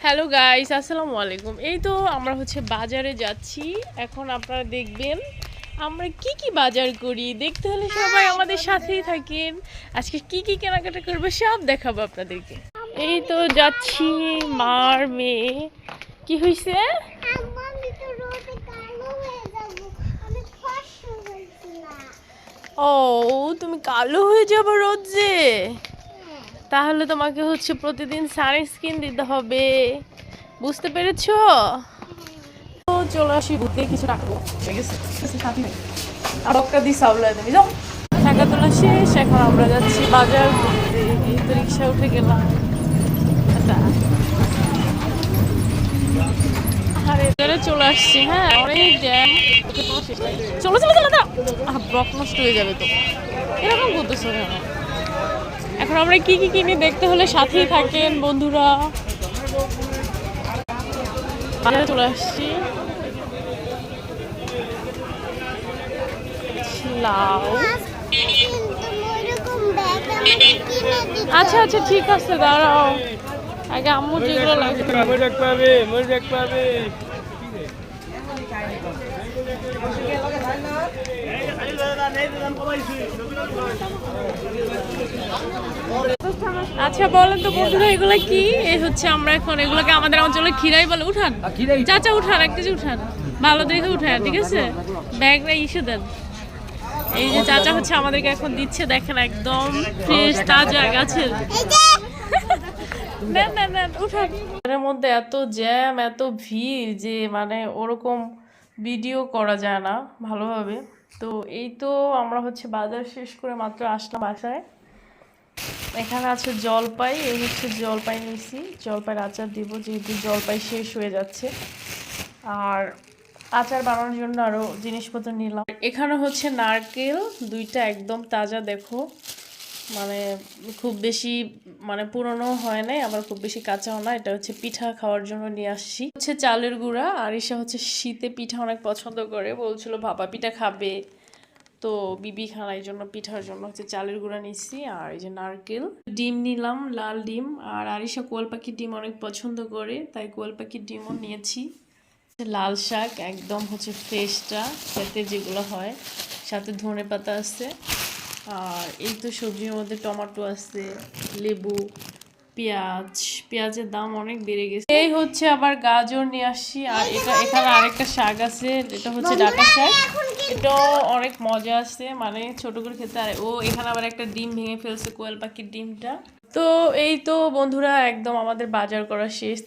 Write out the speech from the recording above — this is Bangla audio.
হ্যালো গাইস, আসসালামু আলাইকুম। এই তো আমরা বাজারে যাচ্ছি। এখন আপনারা দেখবেন আমরা কি কি বাজার করি। দেখতে হলে সবাই আমাদের সাথেই থাকেন। আজকে কি কি কেনাকাটা করবো সব দেখাবো আপনাদেরকে। এই তো যাচ্ছি, মার মেয়ে। কি হয়েছে? ও, তুমি কালো হয়ে যাবো রোদে। তাহলে তোমাকে প্রতিদিন সানস্ক্রিন দিতে হবে, বুঝতে পেরেছো? তো চলে আসি, বুঝতে কিছু রাখবো আর একটা দিই সাবলাই দেবি যাও। টাকা তোলা শেষ, এখন আমরা যাচ্ছি বাজার করতে। এই তো রিক্সা উঠে গেলাম। আর এবারে চলে আসছি। হ্যাঁ, অনেক জ্যাম। চলো চলো চলো, ব্লক নষ্ট হয়ে যাবে তো। এরকম করতেছো কেন? এখন আমরা কি কি কিনি দেখতে হলে সাথেই থাকেন বন্ধুরা। বাজারে চলে আসছি। লাউ। আচ্ছা আচ্ছা, ঠিক আছে, দাঁড়াও। আগে আম্মু যেগুলো লাগবে। আচ্ছা বলেন তো বন্ধুরা, এগুলা কি? এই আমরা এখন এগুলোকে আমাদের অঞ্চলে খিরাই বলে। উঠান চাচা, উঠান, এক কেজি উঠান, ভালো দেখে উঠান, ঠিক আছে? ব্যাগরা ইসে দেন। এই যে চাচা আমাদেরকে এখন দিচ্ছে, দেখেন একদম ফ্রেশ তাজা গাছের। নেন নেন নেন, উঠান। এর মধ্যে এত জ্যাম, এত ভিড় যে মানে ওরকম ভিডিও করা যায় না ভালোভাবে। তো এই তো আমরা বাজার শেষ করে মাত্র আসলাম বাসায়। এখানে আছে জলপাই। এই জলপাই নিয়েছি, জলপাইয়ের আচার দিব, যেহেতু জলপাই শেষ হয়ে যাচ্ছে। আর আচার বানানোর জন্য আরো জিনিসপত্র নিলাম। এখানে নারকেল দুইটা, একদম তাজা, দেখো। মানে খুব বেশি পুরনো হয় নাই, আবার খুব বেশি কাঁচাও না। এটা পিঠা খাওয়ার জন্য নিয়ে আসছি। চালের গুঁড়া। আর ঈশা শীতে পিঠা অনেক পছন্দ করে, বলছিল ভাপা পিঠা খাবে। তো বিবি খানার জন্য পিঠার জন্য চালের গুঁড়া নিচ্ছি। আর এই যে নারকেল। ডিম নিলাম, লাল ডিম। আর আরিশা কোয়েল পাখির ডিম অনেক পছন্দ করে, তাই কোয়েল পাখির ডিমও নিয়েছি। লাল শাক, একদম ফ্রেশটা, খেতে যেগুলো হয়। সাথে ধনে পাতা আছে। আর এই তো সবজির মধ্যে টমেটো আছে, লেবু, পেঁয়াজ। পেঁয়াজের দাম অনেক বেড়ে গেছে। এই আবার গাজর নিয়ে আসছি। আর এখানে আরেকটা শাক আছে, এটা ডাঁটা শাক। এটাও অনেক মজা আছে, মানে ছোট করে খেতে। আর এখানে আবার একটা ডিম ভেঙে ফেলছে, কোয়েল পাখির ডিমটা। তো এই তো বন্ধুরা, একদম আমাদের বাজার করা শেষ।